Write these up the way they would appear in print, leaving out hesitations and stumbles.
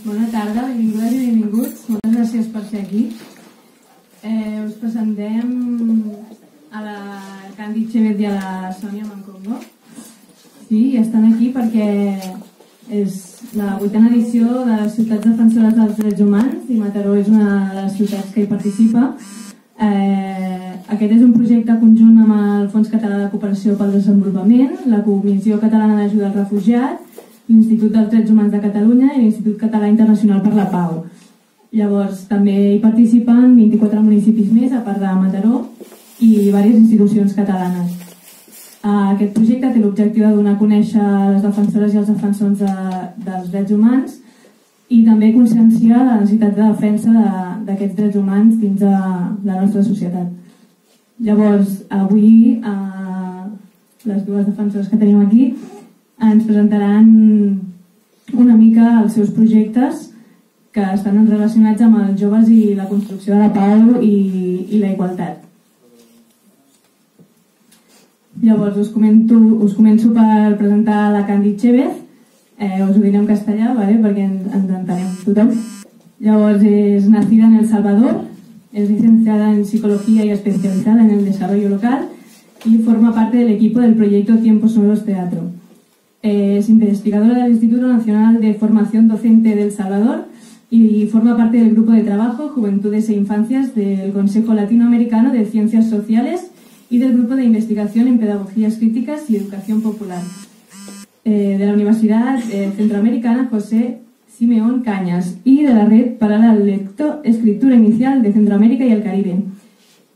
Bona tarda, benvingudes i benvinguts. Moltes gràcies per ser aquí. Us presentem a la Candy Chévez i a la Sònia Mancongo. Sí, estan aquí perquè és la 8a edició de les ciutats defensores dels drets humans i Mataró és una de les ciutats que hi participa. Aquest és un projecte conjunt amb el Fons Català de Cooperació pel Desenvolupament, la Comissió Catalana d'Ajuda al Refugiat, l'Institut dels Drets Humans de Catalunya i l'Institut Català Internacional per la Pau. Llavors, també hi participen 24 municipis més, a part de Mataró, i diverses institucions catalanes. Aquest projecte té l'objectiu de donar a conèixer les defensores i els defensors dels drets humans i també conscienciar la necessitat de defensa d'aquests drets humans dins de la nostra societat. Llavors, avui, les dues defensores que tenim aquí ens presentaran una mica els seus projectes que estan relacionats amb els joves i la construcció de la pau i la igualtat. Llavors, us començo per presentar la Candy Chévez. Us ho diré en castellà, ¿vale? Perquè ens entenem tothom. Llavors, es nacida en El Salvador, es licenciada en Psicología y especializada en el desarrollo local y forma parte del equipo del proyecto Tiempos Nuevos Teatro. Es investigadora del Instituto Nacional de Formación Docente de El Salvador y forma parte del grupo de trabajo Juventudes e Infancias del Consejo Latinoamericano de Ciencias Sociales y del grupo de investigación en Pedagogías Críticas y Educación Popular de la Universidad Centroamericana José Simeón Cañas y de la Red para la Lectoescritura Inicial de Centroamérica y el Caribe.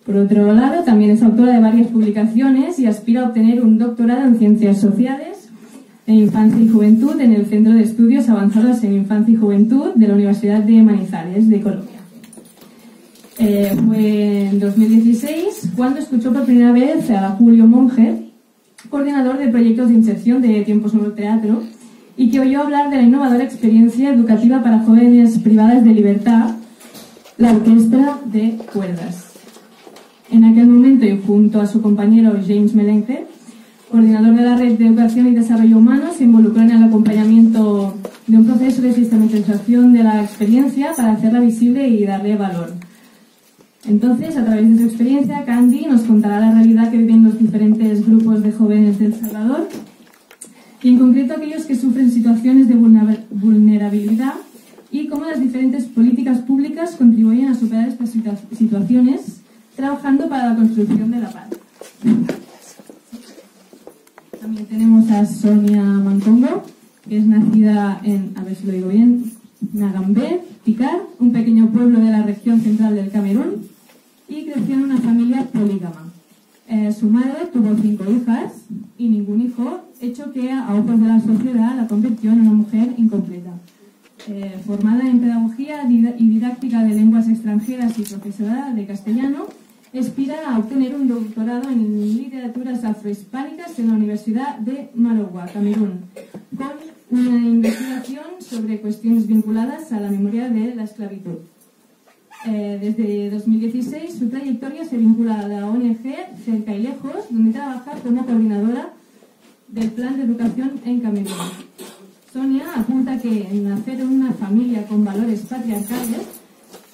Por otro lado, también es autora de varias publicaciones y aspira a obtener un doctorado en Ciencias Sociales en Infancia y Juventud en el Centro de Estudios Avanzados en Infancia y Juventud de la Universidad de Manizales, de Colombia. Fue en 2016 cuando escuchó por primera vez a Julio Monge, coordinador de proyectos de inserción de Tiempos Nuevos Teatro, y que oyó hablar de la innovadora experiencia educativa para jóvenes privadas de libertad, la Orquestra de Cuerdas. En aquel momento, y junto a su compañero James Melenge, coordinador de la Red de Educación y Desarrollo Humano, se involucró en el acompañamiento de un proceso de sistematización de la experiencia para hacerla visible y darle valor. Entonces, a través de su experiencia, Candy nos contará la realidad que viven los diferentes grupos de jóvenes de El Salvador y en concreto aquellos que sufren situaciones de vulnerabilidad y cómo las diferentes políticas públicas contribuyen a superar estas situaciones trabajando para la construcción de la paz. También tenemos a Sonia Mancongo, que es nacida en, a ver si lo digo bien, Nagambé, Picar, un pequeño pueblo de la región central del Camerún, y creció en una familia polígama. Su madre tuvo 5 hijas y ningún hijo, hecho que a ojos de la sociedad la convirtió en una mujer incompleta. Formada en Pedagogía y Didáctica de Lenguas Extranjeras y profesora de castellano, aspira a obtener un doctorado en Literaturas Afrohispánicas en la Universidad de Marogua, Camerún, con una investigación sobre cuestiones vinculadas a la memoria de la esclavitud. Desde 2016 su trayectoria se vincula a la ONG Cerca y Lejos, donde trabaja como coordinadora del Plan de Educación en Camerún. Sonia apunta que nacer en una familia con valores patriarcales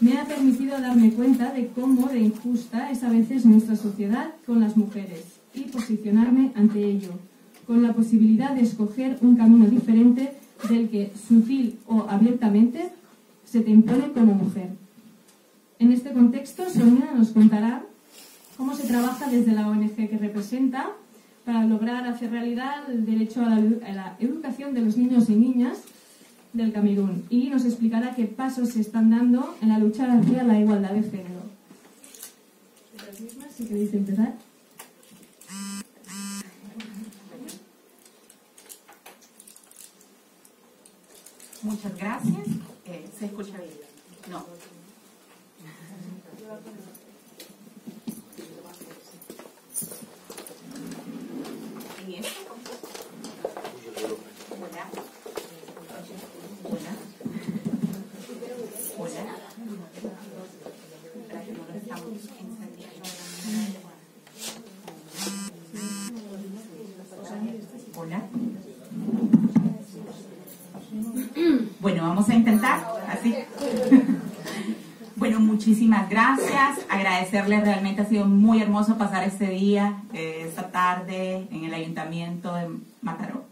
me ha permitido darme cuenta de cómo de injusta es a veces nuestra sociedad con las mujeres y posicionarme ante ello, con la posibilidad de escoger un camino diferente del que, sutil o abiertamente, se te impone como mujer. En este contexto, Sonia nos contará cómo se trabaja desde la ONG que representa para lograr hacer realidad el derecho a la educación de los niños y niñas del Camerún y nos explicará qué pasos se están dando en la lucha hacia la igualdad de género. Si queréis empezar. Muchas gracias. ¿Se escucha bien? No. ¿En esto? Hola. Hola. Hola. Hola. Bueno, vamos a intentar muchísimas gracias. Agradecerles, realmente ha sido muy hermoso pasar este día, esta tarde en el Ayuntamiento de Mataró.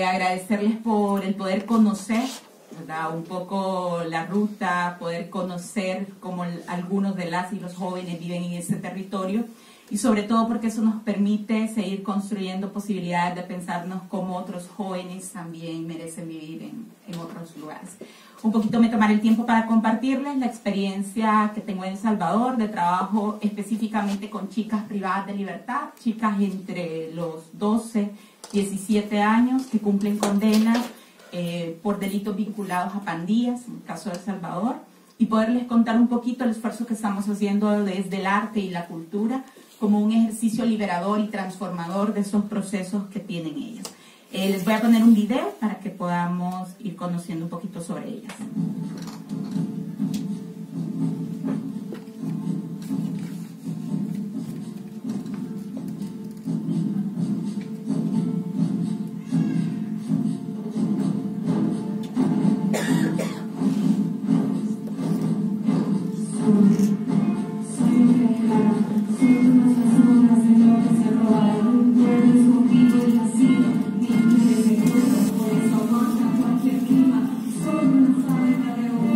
Agradecerles por el poder conocer, ¿verdad?, un poco la ruta, poder conocer cómo algunos de las y los jóvenes viven en este territorio, y sobre todo porque eso nos permite seguir construyendo posibilidades de pensarnos cómo otros jóvenes también merecen vivir en otros lugares. Un poquito me tomaré el tiempo para compartirles la experiencia que tengo en El Salvador de trabajo específicamente con chicas privadas de libertad, chicas entre los 12 y 17 años que cumplen condenas por delitos vinculados a pandillas, en el caso de El Salvador, y poderles contar un poquito el esfuerzo que estamos haciendo desde el arte y la cultura como un ejercicio liberador y transformador de esos procesos que tienen ellas. Les voy a poner un video para que podamos ir conociendo un poquito sobre ellas. Soy una fábrica de oro.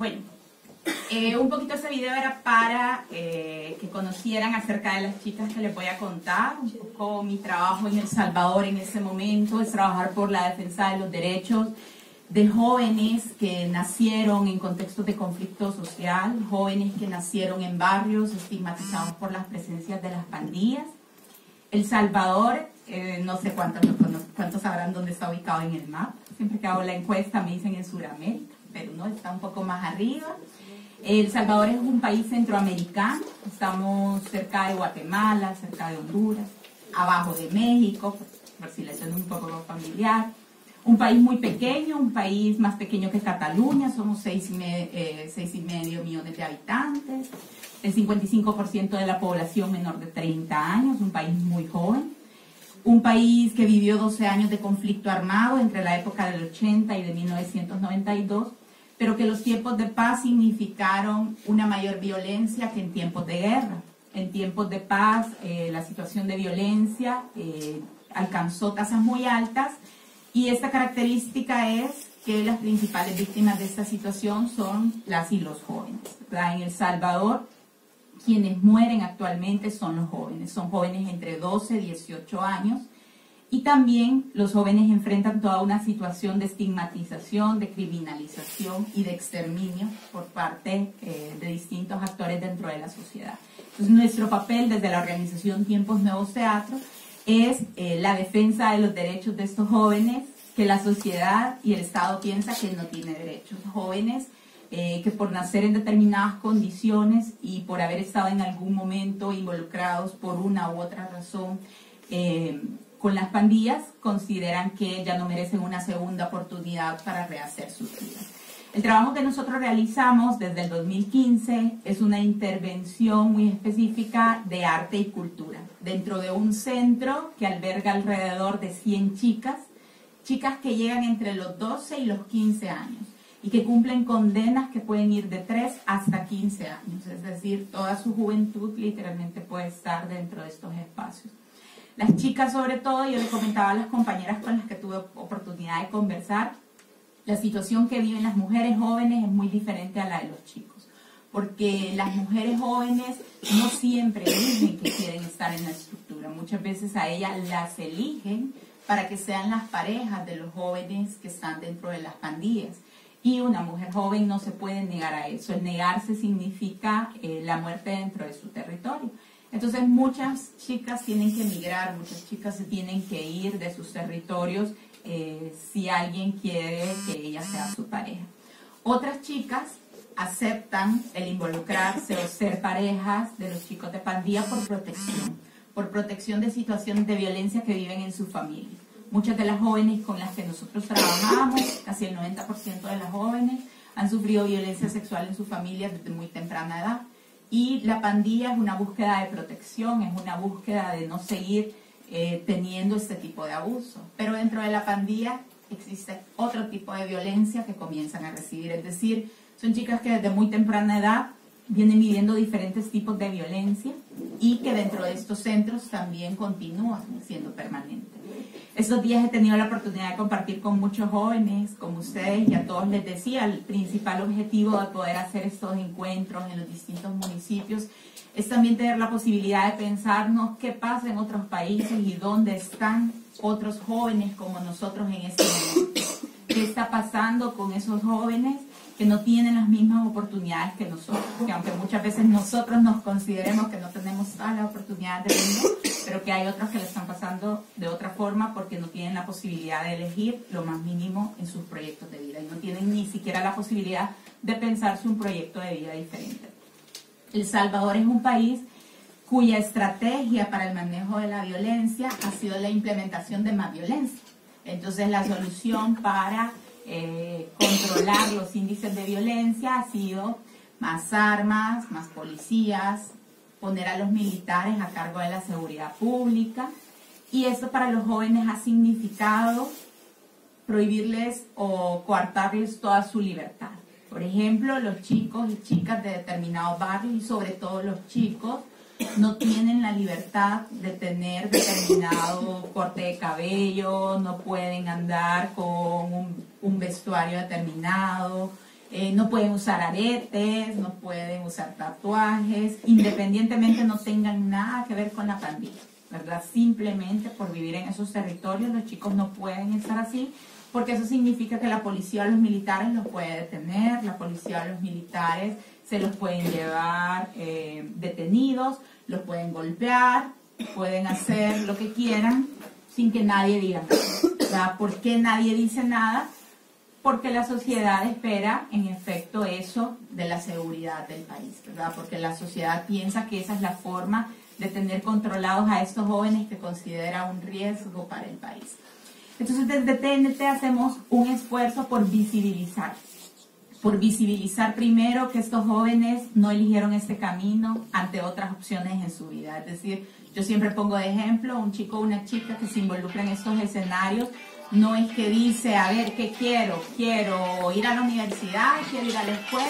Bueno, un poquito ese video era para que conocieran acerca de las chicas que les voy a contar. Un poco mi trabajo en El Salvador en ese momento es trabajar por la defensa de los derechos de jóvenes que nacieron en contextos de conflicto social, jóvenes que nacieron en barrios estigmatizados por las presencias de las pandillas. El Salvador, no sé cuántos sabrán dónde está ubicado en el mapa. Siempre que hago la encuesta me dicen en Sudamérica, pero no, está un poco más arriba. El Salvador es un país centroamericano, estamos cerca de Guatemala, cerca de Honduras, abajo de México, por si les suena un poco familiar. Un país muy pequeño, un país más pequeño que Cataluña, somos 6,5 millones de habitantes, el 55% de la población menor de 30 años, un país muy joven, un país que vivió 12 años de conflicto armado entre la época del 80 y de 1992, pero que los tiempos de paz significaron una mayor violencia que en tiempos de guerra. En tiempos de paz, la situación de violencia alcanzó tasas muy altas, y esta característica es que las principales víctimas de esta situación son las y los jóvenes, ¿verdad? En El Salvador, quienes mueren actualmente son los jóvenes. Son jóvenes entre 12 y 18 años. Y también los jóvenes enfrentan toda una situación de estigmatización, de criminalización y de exterminio por parte de distintos actores dentro de la sociedad. Entonces, nuestro papel desde la organización Tiempos Nuevos Teatro es la defensa de los derechos de estos jóvenes que la sociedad y el Estado piensa que no tiene derechos. Jóvenes que por nacer en determinadas condiciones y por haber estado en algún momento involucrados por una u otra razón con las pandillas, consideran que ya no merecen una segunda oportunidad para rehacer sus vidas. El trabajo que nosotros realizamos desde el 2015 es una intervención muy específica de arte y cultura, dentro de un centro que alberga alrededor de 100 chicas que llegan entre los 12 y los 15 años, y que cumplen condenas que pueden ir de 3 hasta 15 años, es decir, toda su juventud literalmente puede estar dentro de estos espacios. Las chicas, sobre todo, yo les comentaba a las compañeras con las que tuve oportunidad de conversar, la situación que viven las mujeres jóvenes es muy diferente a la de los chicos, porque las mujeres jóvenes no siempre dicen que quieren estar en la estructura, muchas veces a ellas las eligen para que sean las parejas de los jóvenes que están dentro de las pandillas. Y una mujer joven no se puede negar a eso. El negarse significa la muerte dentro de su territorio. Entonces muchas chicas tienen que emigrar, muchas chicas se tienen que ir de sus territorios si alguien quiere que ella sea su pareja. Otras chicas aceptan el involucrarse o ser parejas de los chicos de pandilla por protección de situaciones de violencia que viven en su familia. Muchas de las jóvenes con las que nosotros trabajamos, casi el 90% de las jóvenes, han sufrido violencia sexual en sus familias desde muy temprana edad. Y la pandilla es una búsqueda de protección, es una búsqueda de no seguir teniendo este tipo de abuso. Pero dentro de la pandilla existe otro tipo de violencia que comienzan a recibir. Es decir, son chicas que desde muy temprana edad vienen viviendo diferentes tipos de violencia y que dentro de estos centros también continúan siendo permanentes. Estos días he tenido la oportunidad de compartir con muchos jóvenes, como ustedes, y a todos les decía, el principal objetivo de poder hacer estos encuentros en los distintos municipios es también tener la posibilidad de pensarnos qué pasa en otros países y dónde están otros jóvenes como nosotros en este momento. ¿Qué está pasando con esos jóvenes que no tienen las mismas oportunidades que nosotros? Que aunque muchas veces nosotros nos consideremos que no tenemos todas las oportunidades de venir, pero que hay otros que le están pasando de otra forma porque no tienen la posibilidad de elegir lo más mínimo en sus proyectos de vida y no tienen ni siquiera la posibilidad de pensarse un proyecto de vida diferente. El Salvador es un país cuya estrategia para el manejo de la violencia ha sido la implementación de más violencia. Entonces la solución para controlar los índices de violencia ha sido más armas, más policías, poner a los militares a cargo de la seguridad pública, y esto para los jóvenes ha significado prohibirles o coartarles toda su libertad. Por ejemplo, los chicos y chicas de determinados barrios, y sobre todo los chicos, no tienen la libertad de tener determinado corte de cabello, no pueden andar con un vestuario determinado, no pueden usar aretes, no pueden usar tatuajes, independientemente no tengan nada que ver con la pandilla, ¿verdad? Simplemente por vivir en esos territorios los chicos no pueden estar así, porque eso significa que la policía o los militares los puede detener, la policía o los militares se los pueden llevar detenidos, los pueden golpear, pueden hacer lo que quieran sin que nadie diga nada, ¿verdad? ¿Por qué nadie dice nada? Porque la sociedad espera, en efecto, eso de la seguridad del país, ¿verdad? Porque la sociedad piensa que esa es la forma de tener controlados a estos jóvenes que considera un riesgo para el país. Entonces, desde TNT hacemos un esfuerzo por visibilizar primero que estos jóvenes no eligieron este camino ante otras opciones en su vida. Es decir, yo siempre pongo de ejemplo un chico o una chica que se involucra en estos escenarios. No es que dice, a ver, ¿qué quiero? Quiero ir a la universidad, quiero ir a la escuela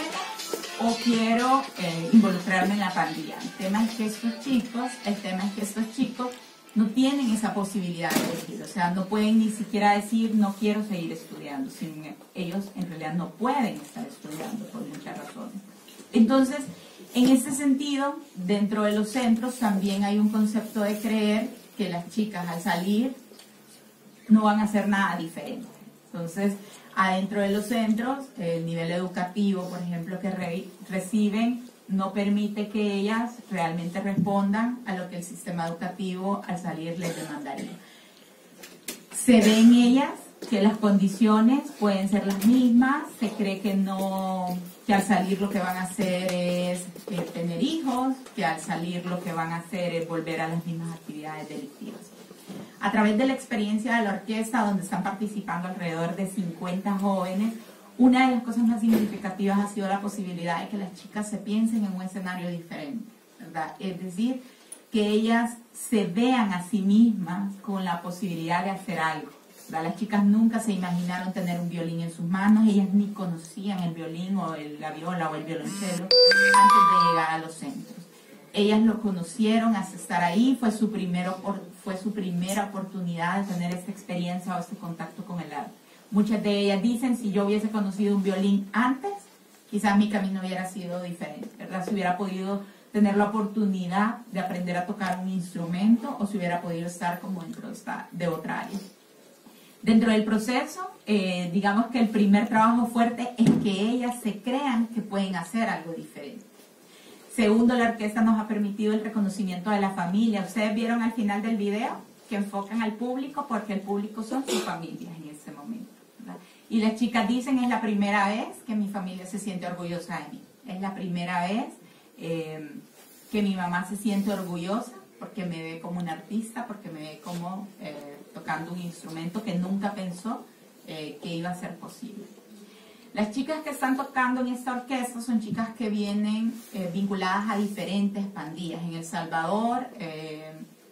o quiero involucrarme en la pandilla. El tema es que estos chicos no tienen esa posibilidad de elegir. O sea, no pueden ni siquiera decir, no quiero seguir estudiando. Ellos en realidad no pueden estar estudiando por muchas razones. Entonces, en este sentido, dentro de los centros también hay un concepto de creer que las chicas al salir no van a hacer nada diferente. Entonces, adentro de los centros, el nivel educativo, por ejemplo, que reciben, no permite que ellas realmente respondan a lo que el sistema educativo al salir les demandaría. Se ve en ellas que las condiciones pueden ser las mismas, se cree que al salir lo que van a hacer es tener hijos, que al salir lo que van a hacer es volver a las mismas actividades delictivas. A través de la experiencia de la orquesta, donde están participando alrededor de 50 jóvenes, una de las cosas más significativas ha sido la posibilidad de que las chicas se piensen en un escenario diferente, ¿verdad? Es decir, que ellas se vean a sí mismas con la posibilidad de hacer algo, ¿verdad? Las chicas nunca se imaginaron tener un violín en sus manos, ellas ni conocían el violín o la viola o el violonchelo antes de llegar a los centros. Ellas lo conocieron hasta estar ahí, fue su primera oportunidad de tener esta experiencia o este contacto con el arte. Muchas de ellas dicen, si yo hubiese conocido un violín antes, quizás mi camino hubiera sido diferente, ¿verdad? Si hubiera podido tener la oportunidad de aprender a tocar un instrumento o si hubiera podido estar como dentro de otra área. Dentro del proceso, digamos que el primer trabajo fuerte es que ellas se crean que pueden hacer algo diferente. Segundo, la orquesta nos ha permitido el reconocimiento de la familia. Ustedes vieron al final del video que enfocan al público porque el público son sus familias en ese momento, ¿verdad? Y las chicas dicen, es la primera vez que mi familia se siente orgullosa de mí. Es la primera vez que mi mamá se siente orgullosa porque me ve como una artista, porque me ve como tocando un instrumento que nunca pensó que iba a ser posible. Las chicas que están tocando en esta orquesta son chicas que vienen vinculadas a diferentes pandillas. En El Salvador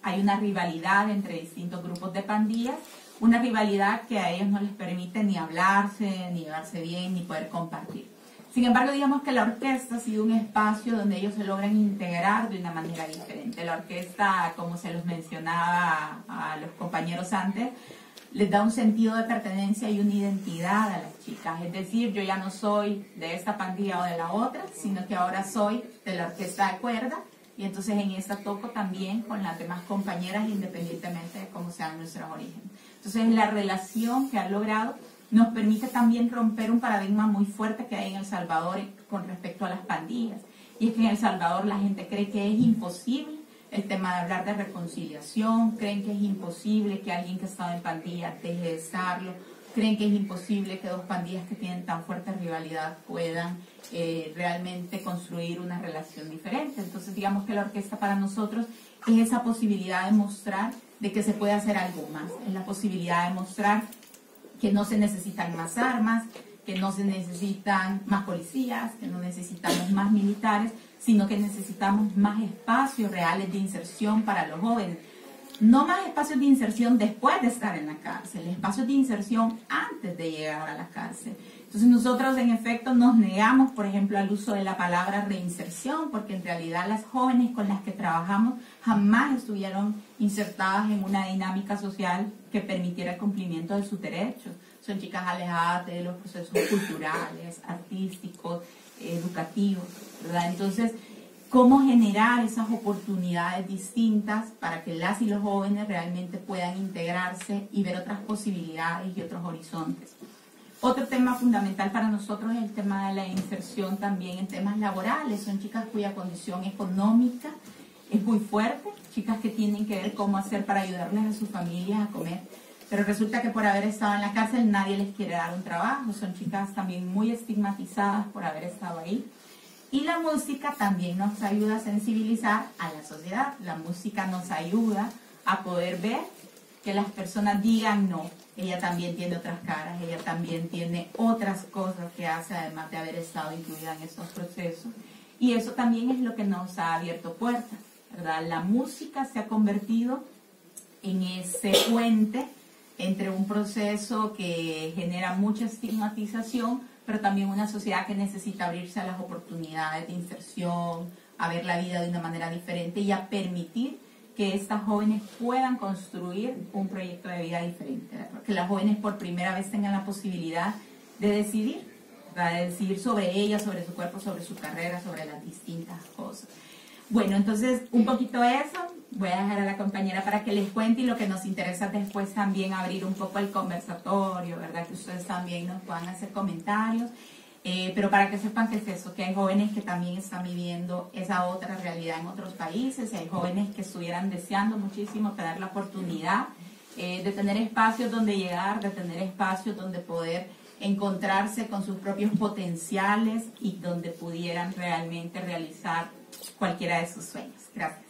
hay una rivalidad entre distintos grupos de pandillas, una rivalidad que a ellos no les permite ni hablarse, ni llevarse bien, ni poder compartir. Sin embargo, digamos que la orquesta ha sido un espacio donde ellos se logran integrar de una manera diferente. La orquesta, como se los mencionaba a los compañeros antes, les da un sentido de pertenencia y una identidad a las chicas. Es decir, yo ya no soy de esta pandilla o de la otra, sino que ahora soy de la orquesta de cuerda y entonces en esta toco también con las demás compañeras independientemente de cómo sean nuestros orígenes. Entonces la relación que han logrado nos permite también romper un paradigma muy fuerte que hay en El Salvador con respecto a las pandillas. Y es que en El Salvador la gente cree que es imposible el tema de hablar de reconciliación, creen que es imposible que alguien que ha estado en pandilla deje de estarlo, creen que es imposible que dos pandillas que tienen tan fuerte rivalidad puedan realmente construir una relación diferente. Entonces digamos que la orquesta para nosotros es esa posibilidad de mostrar de que se puede hacer algo más, es la posibilidad de mostrar que no se necesitan más armas, que no se necesitan más policías, que no necesitamos más militares, sino que necesitamos más espacios reales de inserción para los jóvenes. No más espacios de inserción después de estar en la cárcel, espacios de inserción antes de llegar a la cárcel. Entonces nosotros en efecto nos negamos, por ejemplo, al uso de la palabra reinserción, porque en realidad las jóvenes con las que trabajamos jamás estuvieron insertadas en una dinámica social que permitiera el cumplimiento de sus derechos. son chicas alejadas de los procesos culturales, artísticos, educativos, ¿verdad? Entonces, ¿cómo generar esas oportunidades distintas para que las y los jóvenes realmente puedan integrarse y ver otras posibilidades y otros horizontes? Otro tema fundamental para nosotros es el tema de la inserción también en temas laborales. Son chicas cuya condición económica es muy fuerte, chicas que tienen que ver cómo hacer para ayudarles a sus familias a comer. Pero resulta que por haber estado en la cárcel nadie les quiere dar un trabajo. Son chicas también muy estigmatizadas por haber estado ahí. Y la música también nos ayuda a sensibilizar a la sociedad. La música nos ayuda a poder ver que las personas digan no. Ella también tiene otras caras, ella también tiene otras cosas que hace además de haber estado incluida en esos procesos. Y eso también es lo que nos ha abierto puertas, ¿verdad? La música se ha convertido en ese puente entre un proceso que genera mucha estigmatización, pero también una sociedad que necesita abrirse a las oportunidades de inserción, a ver la vida de una manera diferente y a permitir que estas jóvenes puedan construir un proyecto de vida diferente, ¿verdad? Que las jóvenes por primera vez tengan la posibilidad de decidir, ¿verdad? De decidir sobre ellas, sobre su cuerpo, sobre su carrera, sobre las distintas cosas. Bueno, entonces, un poquito eso, voy a dejar a la compañera para que les cuente, y lo que nos interesa después también abrir un poco el conversatorio, ¿verdad? Que ustedes también nos puedan hacer comentarios, pero para que sepan qué es eso, que hay jóvenes que también están viviendo esa otra realidad en otros países, y hay jóvenes que estuvieran deseando muchísimo tener la oportunidad de tener espacios donde llegar, de tener espacios donde poder encontrarse con sus propios potenciales y donde pudieran realmente realizar cualquiera de sus sueños. Gracias.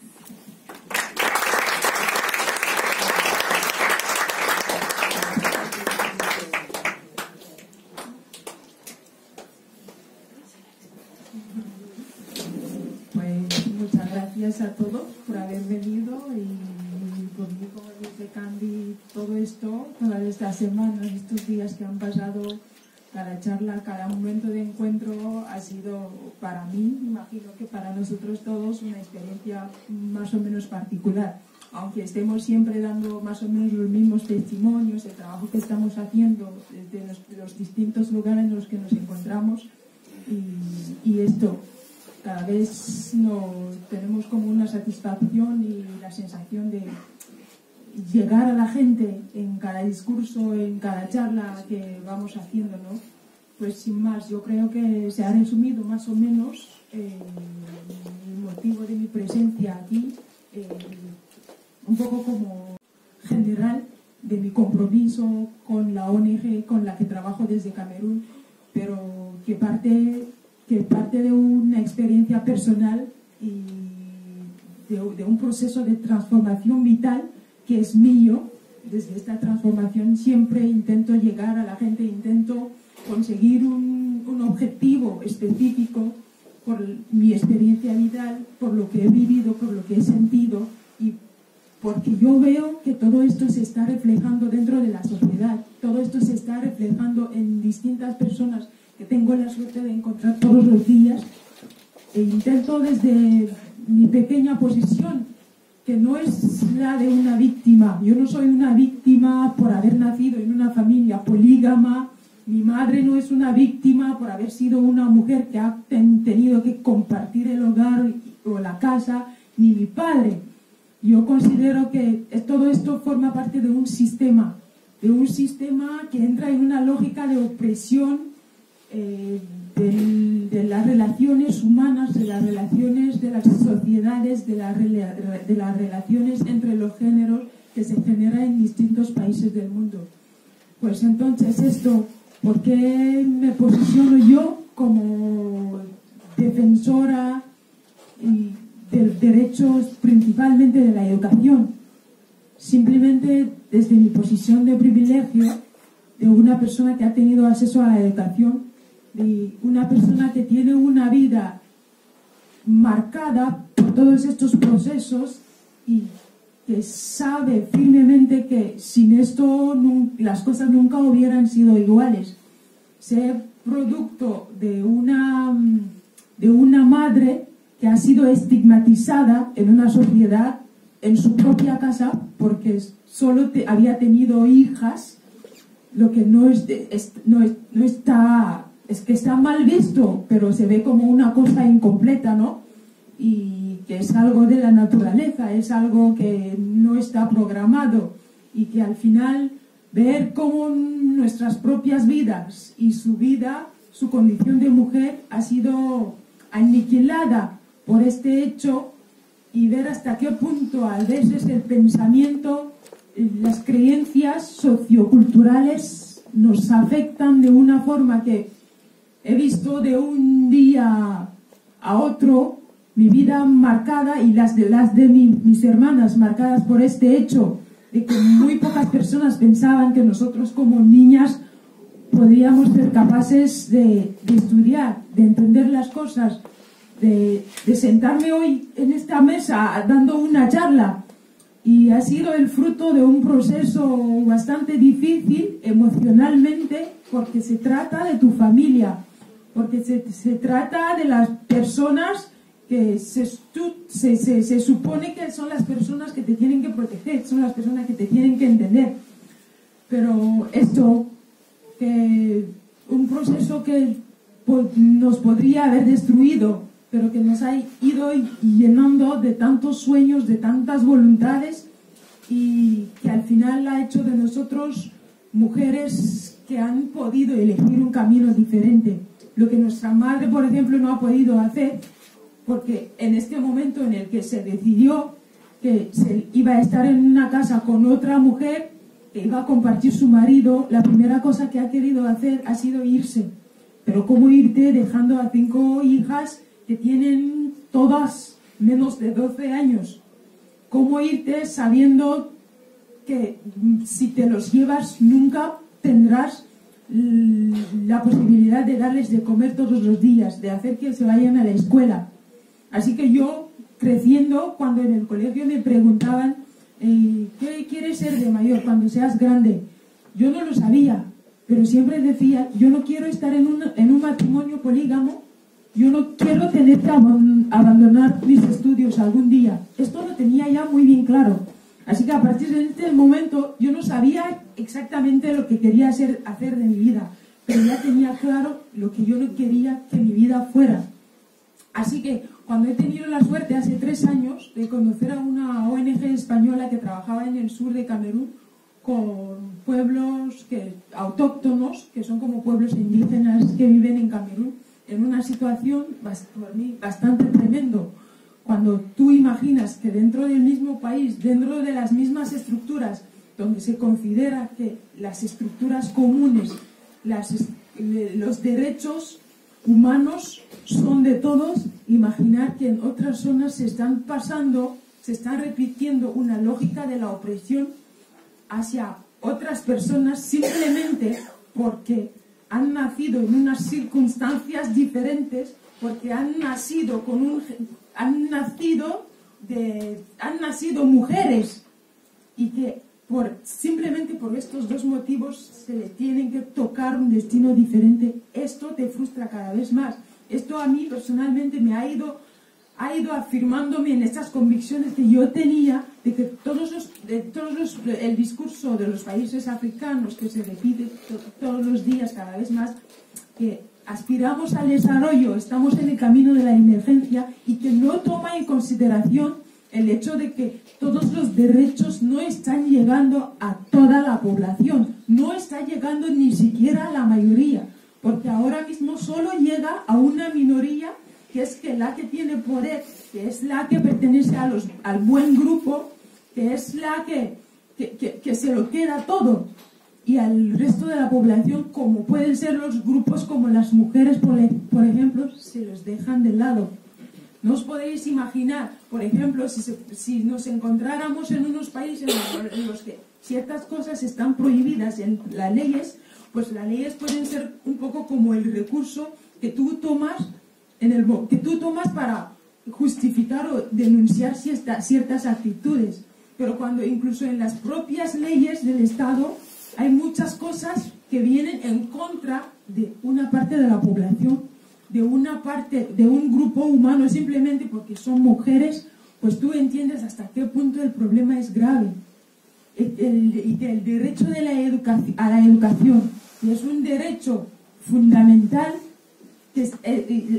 Pues muchas gracias a todos por haber venido, y conmigo desde Candy todo esto, todas estas semanas, estos días que han pasado, cada charla, cada momento de encuentro ha sido para mí, imagino que para nosotros todos, una experiencia más o menos particular. Aunque estemos siempre dando más o menos los mismos testimonios, el trabajo que estamos haciendo desde los distintos lugares en los que nos encontramos, y esto cada vez tenemos como una satisfacción y la sensación de llegar a la gente en cada discurso, en cada charla que vamos haciendo, ¿no? Pues sin más, yo creo que se ha resumido más o menos el motivo de mi presencia aquí, un poco como general de mi compromiso con la ONG con la que trabajo desde Camerún, pero que parte de una experiencia personal y de un proceso de transformación vital que es mío. Desde esta transformación siempre intento llegar a la gente, intento conseguir un objetivo específico por mi experiencia vital, por lo que he vivido, por lo que he sentido, y porque yo veo que todo esto se está reflejando dentro de la sociedad, todo esto se está reflejando en distintas personas que tengo la suerte de encontrar todos los días, e intento desde mi pequeña posición, que no es la de una víctima. Yo no soy una víctima por haber nacido en una familia polígama, mi madre no es una víctima por haber sido una mujer que ha tenido que compartir el hogar o la casa, ni mi padre. Yo considero que todo esto forma parte de un sistema que entra en una lógica de opresión de las relaciones humanas, de las relaciones de las sociedades, de las relaciones entre los géneros que se genera en distintos países del mundo. Pues entonces esto, ¿por qué me posiciono yo como defensora de derechos, principalmente de la educación? Simplemente desde mi posición de privilegio, de una persona que ha tenido acceso a la educación, de una persona que tiene una vida marcada por todos estos procesos y que sabe firmemente que sin esto las cosas nunca hubieran sido iguales. Ser producto de una madre que ha sido estigmatizada en una sociedad, en su propia casa, porque solo había tenido hijas, lo que no está, es que está mal visto, pero se ve como una cosa incompleta, ¿no? Y que es algo de la naturaleza, es algo que no está programado y que al final ver cómo nuestras propias vidas y su vida, su condición de mujer ha sido aniquilada por este hecho y ver hasta qué punto a veces el pensamiento, las creencias socioculturales nos afectan de una forma que he visto de un día a otro mi vida marcada y las de mis hermanas marcadas por este hecho de que muy pocas personas pensaban que nosotros como niñas podríamos ser capaces de estudiar, de entender las cosas, de sentarme hoy en esta mesa dando una charla. Y ha sido el fruto de un proceso bastante difícil emocionalmente, porque se trata de tu familia, porque se trata de las personas que se supone que son las personas que te tienen que proteger, son las personas que te tienen que entender. Pero esto, que un proceso que nos podría haber destruido, pero que nos ha ido llenando de tantos sueños, de tantas voluntades, y que al final ha hecho de nosotros mujeres que han podido elegir un camino diferente. Lo que nuestra madre, por ejemplo, no ha podido hacer, porque en este momento en el que se decidió que se iba a estar en una casa con otra mujer, que iba a compartir su marido, la primera cosa que ha querido hacer ha sido irse. Pero ¿cómo irte dejando a 5 hijas que tienen todas menos de 12 años? ¿Cómo irte sabiendo que si te los llevas nunca tendrás la posibilidad de darles de comer todos los días, de hacer que se vayan a la escuela? Así que yo, creciendo, cuando en el colegio me preguntaban ¿qué quieres ser de mayor cuando seas grande? Yo no lo sabía, pero siempre decía, yo no quiero estar en un matrimonio polígamo, yo no quiero tener que abandonar mis estudios algún día. Esto lo tenía ya muy bien claro. Así que a partir de este momento yo no sabía exactamente lo que quería hacer de mi vida, pero ya tenía claro lo que yo no quería que mi vida fuera. Así que cuando he tenido la suerte hace 3 años de conocer a una ONG española que trabajaba en el sur de Camerún con pueblos autóctonos, que son como pueblos indígenas que viven en Camerún, en una situación para mí bastante tremendo. Cuando tú imaginas que dentro del mismo país, dentro de las mismas estructuras, donde se considera que las estructuras comunes, los derechos humanos son de todos, imaginar que en otras zonas se están repitiendo una lógica de la opresión hacia otras personas simplemente porque han nacido en unas circunstancias diferentes, porque han nacido mujeres, y que simplemente por estos 2 motivos se les tienen que tocar un destino diferente. Esto te frustra cada vez más. Esto a mí personalmente me ha ido afirmándome en estas convicciones que yo tenía de que el discurso de los países africanos que se repite todos los días cada vez más, que aspiramos al desarrollo, estamos en el camino de la emergencia, y que no toma en consideración el hecho de que todos los derechos no están llegando a toda la población, no está llegando ni siquiera a la mayoría, porque ahora mismo solo llega a una minoría, que es la que tiene poder, que es la que pertenece al buen grupo, que es la que se lo queda todo, y al resto de la población, como pueden ser los grupos como las mujeres, por ejemplo, se los dejan de lado. No os podéis imaginar, por ejemplo, si nos encontráramos en unos países en los que ciertas cosas están prohibidas en las leyes, pues las leyes pueden ser un poco como el recurso que tú tomas para justificar o denunciar ciertas actitudes. Pero cuando incluso en las propias leyes del Estado hay muchas cosas que vienen en contra de una parte de la población, de un grupo humano, simplemente porque son mujeres, pues tú entiendes hasta qué punto el problema es grave. el derecho de a la educación, que es un derecho fundamental, que es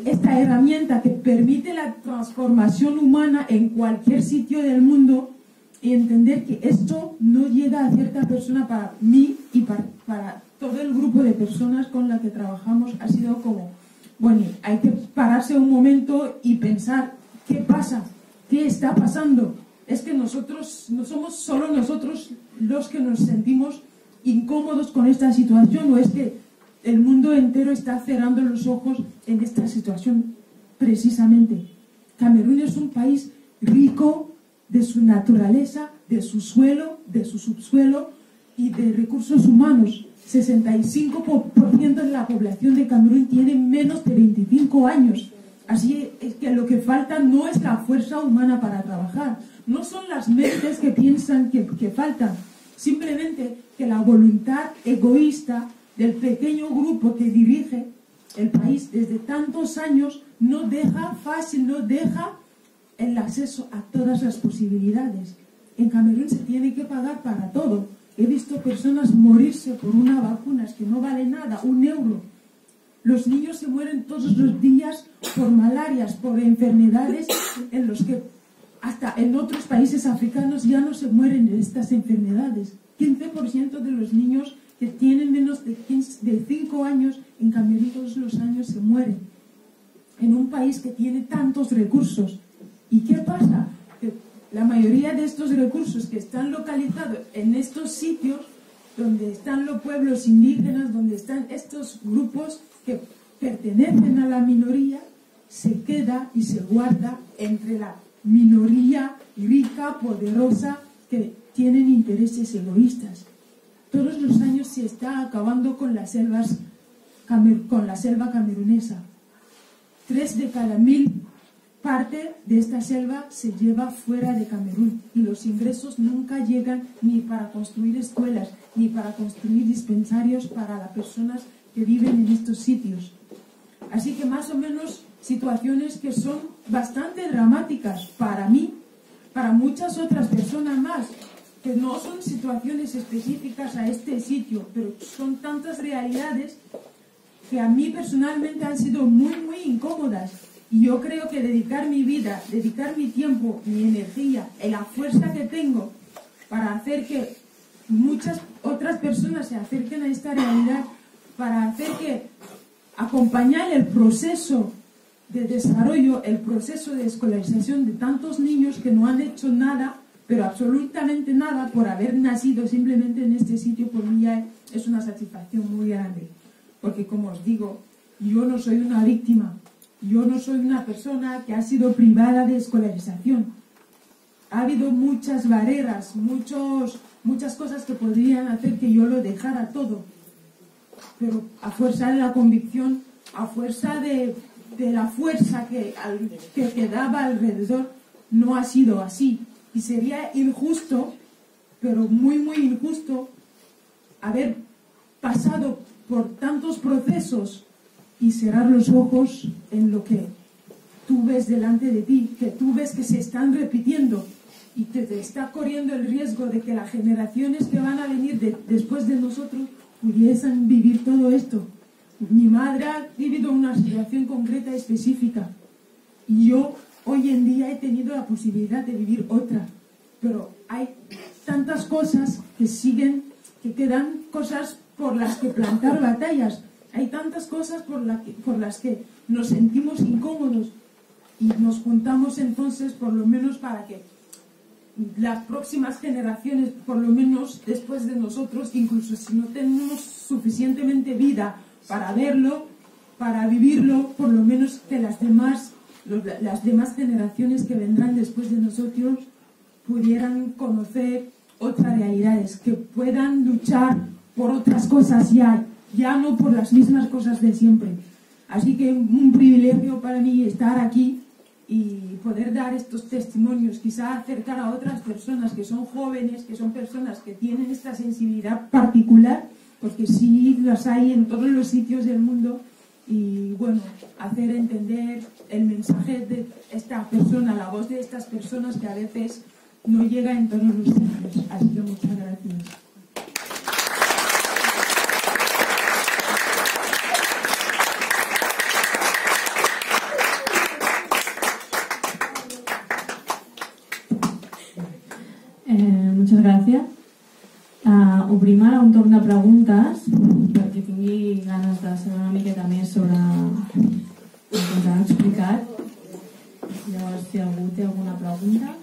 esta herramienta que permite la transformación humana en cualquier sitio del mundo, y entender que esto no llega a cierta persona. Para mí y para todo el grupo de personas con la que trabajamos ha sido como, bueno, hay que pararse un momento y pensar, ¿qué pasa? ¿Qué está pasando? Es que nosotros, no somos solo nosotros los que nos sentimos incómodos con esta situación, o es que el mundo entero está cerrando los ojos en esta situación. Precisamente, Camerún es un país rico de su naturaleza, de su suelo, de su subsuelo y de recursos humanos. 65% de la población de Camerún tiene menos de 25 años. Así es que lo que falta no es la fuerza humana para trabajar, no son las mentes que piensan que faltan, simplemente que la voluntad egoísta del pequeño grupo que dirige el país desde tantos años no deja fácil, no deja el acceso a todas las posibilidades. En Camerún se tiene que pagar para todo. He visto personas morirse por una vacuna que no vale nada, €1. Los niños se mueren todos los días por malarias, por enfermedades en los que hasta en otros países africanos ya no se mueren de estas enfermedades. 15% de los niños que tienen menos de 5 años en Camerún todos los años se mueren. En un país que tiene tantos recursos. ¿Y qué pasa? Que la mayoría de estos recursos que están localizados en estos sitios donde están los pueblos indígenas, donde están estos grupos que pertenecen a la minoría, se queda y se guarda entre la minoría rica, poderosa, que tienen intereses egoístas. Todos los años se está acabando con la selva camerunesa. 3 de cada 1000 parte de esta selva se lleva fuera de Camerún, y los ingresos nunca llegan ni para construir escuelas, ni para construir dispensarios para las personas que viven en estos sitios. Así que más o menos situaciones que son bastante dramáticas para mí, para muchas otras personas más, que no son situaciones específicas a este sitio, pero son tantas realidades que a mí personalmente han sido muy, muy incómodas. Y yo creo que dedicar mi vida, dedicar mi tiempo, mi energía, la fuerza que tengo para hacer que muchas otras personas se acerquen a esta realidad, para hacer que acompañar el proceso de desarrollo, el proceso de escolarización de tantos niños que no han hecho nada, pero absolutamente nada, por haber nacido simplemente en este sitio, por mí ya es una satisfacción muy grande. Porque, como os digo, yo no soy una víctima. Yo no soy una persona que ha sido privada de escolarización. Ha habido muchas barreras, muchas cosas que podrían hacer que yo lo dejara todo. Pero a fuerza de la convicción, a fuerza de la fuerza que quedaba alrededor, no ha sido así. Y sería injusto, pero muy, muy injusto, haber pasado por tantos procesos y cerrar los ojos en lo que tú ves delante de ti, que tú ves que se están repitiendo y que te está corriendo el riesgo de que las generaciones que van a venir después de nosotros pudiesen vivir todo esto. Mi madre ha vivido una situación concreta específica y yo hoy en día he tenido la posibilidad de vivir otra, pero hay tantas cosas que siguen, que quedan cosas por las que plantar batallas. Hay tantas cosas por las que nos sentimos incómodos, y nos juntamos entonces por lo menos para que las próximas generaciones, por lo menos después de nosotros, incluso si no tenemos suficientemente vida para verlo, para vivirlo, por lo menos que las demás generaciones que vendrán después de nosotros pudieran conocer otras realidades, que puedan luchar por otras cosas ya no por las mismas cosas de siempre. Así que un privilegio para mí estar aquí y poder dar estos testimonios, quizá acercar a otras personas que son jóvenes, que son personas que tienen esta sensibilidad particular, porque sí las hay en todos los sitios del mundo, y bueno, hacer entender el mensaje de esta persona, la voz de estas personas que a veces no llega en todos los sitios. Así que muchas gracias. Muchas gràcies. Obrim ara un torn de preguntes perquè tingui ganes de saber una miqueta més sobre el que ens han explicat. Llavors, si algú té alguna pregunta.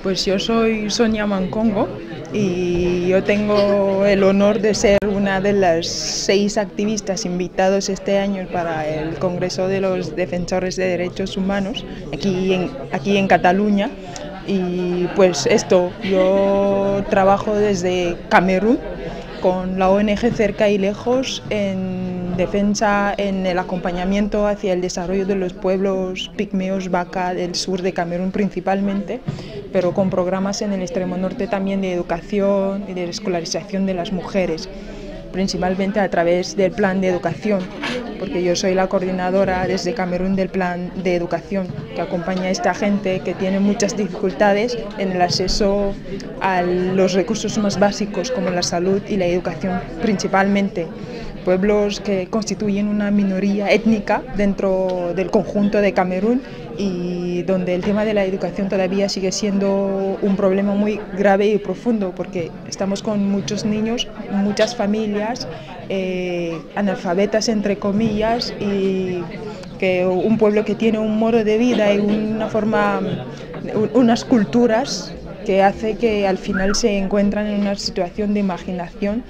Pues yo soy Sonia Mancongo y yo tengo el honor de ser una de las 6 activistas invitados este año para el Congreso de los Defensores de Derechos Humanos aquí en Cataluña. Y pues yo trabajo desde Camerún con la ONG Cerca y Lejos en defensa, en el acompañamiento hacia el desarrollo de los pueblos pigmeos Baka del sur de Camerún principalmente, pero con programas en el extremo norte también de educación y de escolarización de las mujeres, principalmente a través del plan de educación, porque yo soy la coordinadora desde Camerún del plan de educación que acompaña a esta gente que tiene muchas dificultades en el acceso a los recursos más básicos como la salud y la educación, principalmente pueblos que constituyen una minoría étnica dentro del conjunto de Camerún y donde el tema de la educación todavía sigue siendo un problema muy grave y profundo, porque estamos con muchos niños, muchas familias analfabetas entre comillas, y que un pueblo que tiene un modo de vida y unas culturas que hace que al final se encuentran en una situación de marginación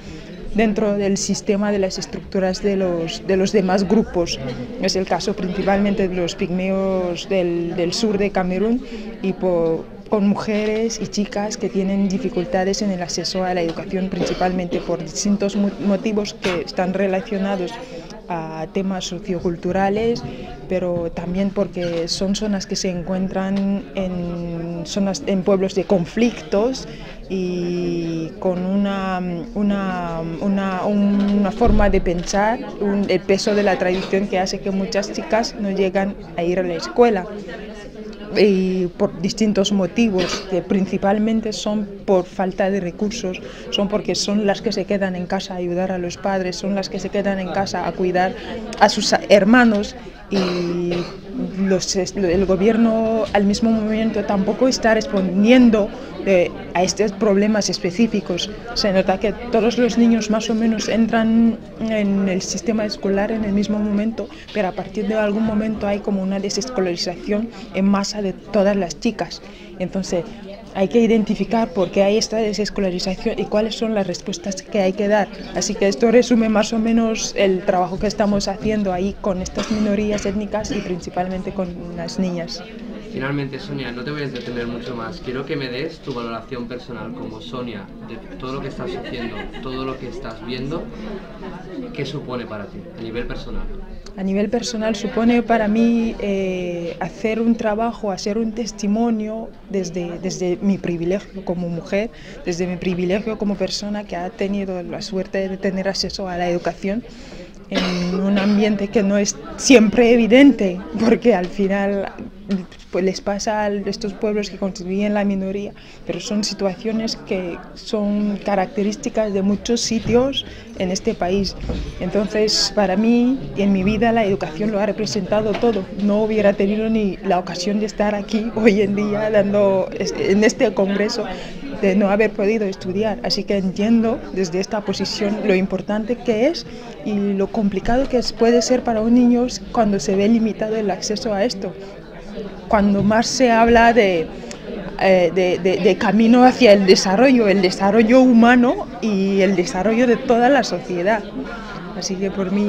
dentro del sistema de las estructuras de los demás grupos. Es el caso principalmente de los pigmeos del sur de Camerún y con mujeres y chicas que tienen dificultades en el acceso a la educación, principalmente por distintos motivos que están relacionados a temas socioculturales, pero también porque son zonas que se encuentran en pueblos de conflictos y con una forma de pensar, el peso de la tradición que hace que muchas chicas no llegan a ir a la escuela. Y por distintos motivos, que principalmente son por falta de recursos, son porque son las que se quedan en casa a ayudar a los padres, son las que se quedan en casa a cuidar a sus hermanos, y el gobierno al mismo momento tampoco está respondiendo a estos problemas específicos. Se nota que todos los niños más o menos entran en el sistema escolar en el mismo momento, pero a partir de algún momento hay como una desescolarización en masa de todas las chicas. Entonces hay que identificar por qué hay esta desescolarización y cuáles son las respuestas que hay que dar. Así que esto resume más o menos el trabajo que estamos haciendo ahí con estas minorías étnicas y principalmente con las niñas. Finalmente, Sonia, no te voy a entretener mucho más. Quiero que me des tu valoración personal como Sonia de todo lo que estás haciendo, todo lo que estás viendo. ¿Qué supone para ti a nivel personal? A nivel personal supone para mí hacer un trabajo, hacer un testimonio desde mi privilegio como mujer, desde mi privilegio como persona que ha tenido la suerte de tener acceso a la educación en un ambiente que no es siempre evidente, porque al final pues les pasa a estos pueblos que constituyen la minoría, pero son situaciones que son características de muchos sitios en este país. Entonces, para mí, en mi vida, la educación lo ha representado todo. No hubiera tenido ni la ocasión de estar aquí hoy en día en este congreso, de no haber podido estudiar. Así que entiendo desde esta posición lo importante que es y lo complicado que puede ser para un niño cuando se ve limitado el acceso a esto. Cuando más se habla de camino hacia el desarrollo humano y el desarrollo de toda la sociedad. Así que por mí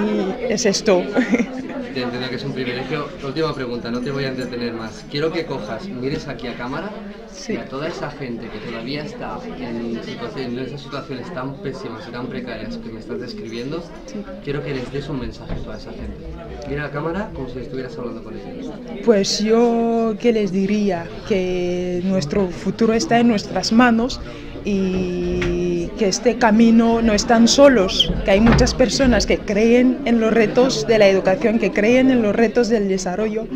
es esto. Te entiendo que es un privilegio. Última pregunta, no te voy a entretener más. Quiero que mires aquí a cámara, sí, y a toda esa gente que todavía está en esas situaciones tan pésimas y tan precarias que me estás describiendo, sí, quiero que les des un mensaje a toda esa gente. Mira a la cámara como si estuvieras hablando con ellos. Pues yo, ¿qué les diría? Que nuestro futuro está en nuestras manos y que este camino no están solos, que hay muchas personas que creen en los retos de la educación, que creen en los retos del desarrollo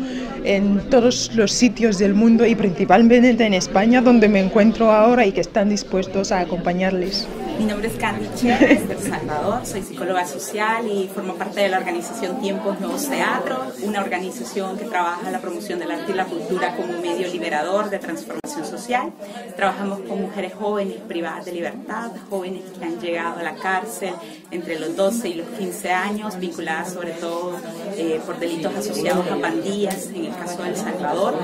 en todos los sitios del mundo y principalmente en España, donde me encuentro ahora, y que están dispuestos a acompañarles. Mi nombre es Candy Chévez, de El Salvador, soy psicóloga social y formo parte de la organización Tiempos Nuevos Teatro, una organización que trabaja la promoción del arte y la cultura como medio liberador de transformación social. Trabajamos con mujeres jóvenes privadas de libertad, jóvenes que han llegado a la cárcel entre los 12 y los 15 años, vinculadas sobre todo por delitos asociados a pandillas, en el caso de El Salvador.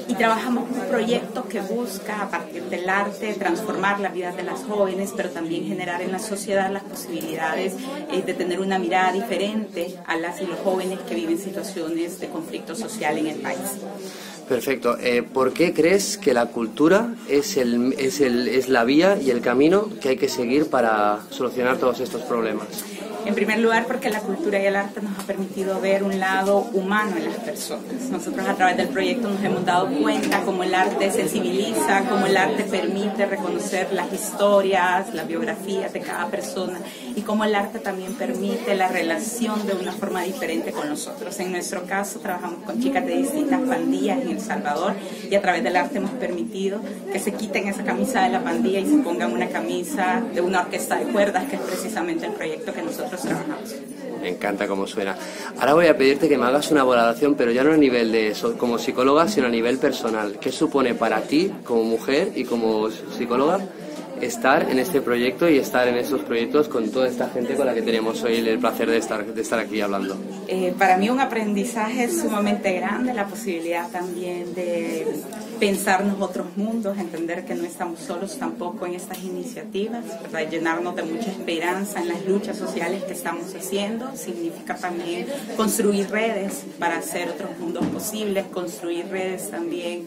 Y trabajamos un proyecto que busca, a partir del arte, transformar las vidas de las jóvenes, pero también generar en la sociedad las posibilidades de tener una mirada diferente a las y los jóvenes que viven situaciones de conflicto social en el país. Perfecto. ¿Por qué crees que la cultura es la vía y el camino que hay que seguir para solucionar todos estos problemas? En primer lugar, porque la cultura y el arte nos ha permitido ver un lado humano en las personas. Nosotros a través del proyecto nos hemos dado cuenta cómo el arte sensibiliza, cómo el arte permite reconocer las historias, las biografías de cada persona y cómo el arte también permite la relación de una forma diferente con nosotros. En nuestro caso trabajamos con chicas de distintas pandillas en El Salvador y a través del arte hemos permitido que se quiten esa camisa de la pandilla y se pongan una camisa de una orquesta de cuerdas, que es precisamente el proyecto que nosotros trabajamos. Me encanta cómo suena. Ahora voy a pedirte que me hagas una valoración, pero ya no a nivel de como psicóloga, sino a nivel personal. ¿Qué supone para ti, como mujer y como psicóloga, estar en este proyecto y estar en estos proyectos con toda esta gente con la que tenemos hoy el placer de estar aquí hablando? Para mí un aprendizaje sumamente grande, la posibilidad también de pensarnos otros mundos, entender que no estamos solos tampoco en estas iniciativas, ¿verdad? Llenarnos de mucha esperanza en las luchas sociales que estamos haciendo. Significa también construir redes para hacer otros mundos posibles, construir redes también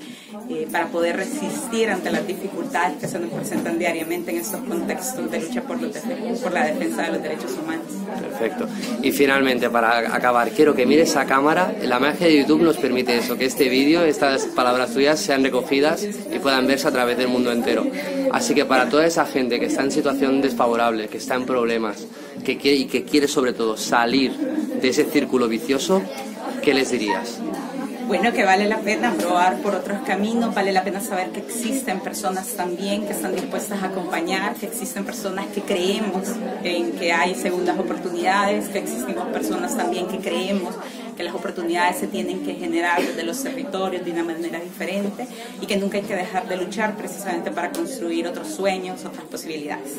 para poder resistir ante las dificultades que se nos presentan diariamente en estos contextos de lucha por la defensa de los derechos humanos. Perfecto. Y finalmente, para acabar, quiero que mires a cámara. La magia de YouTube nos permite eso, que este vídeo, estas palabras tuyas sean recogidas y puedan verse a través del mundo entero. Así que para toda esa gente que está en situación desfavorable, que está en problemas, que quiere sobre todo salir de ese círculo vicioso, ¿qué les dirías? Bueno, que vale la pena probar por otros caminos, vale la pena saber que existen personas también que están dispuestas a acompañar, que existen personas que creemos en que hay segundas oportunidades, que existen personas también que creemos que las oportunidades se tienen que generar desde los territorios de una manera diferente y que nunca hay que dejar de luchar precisamente para construir otros sueños, otras posibilidades.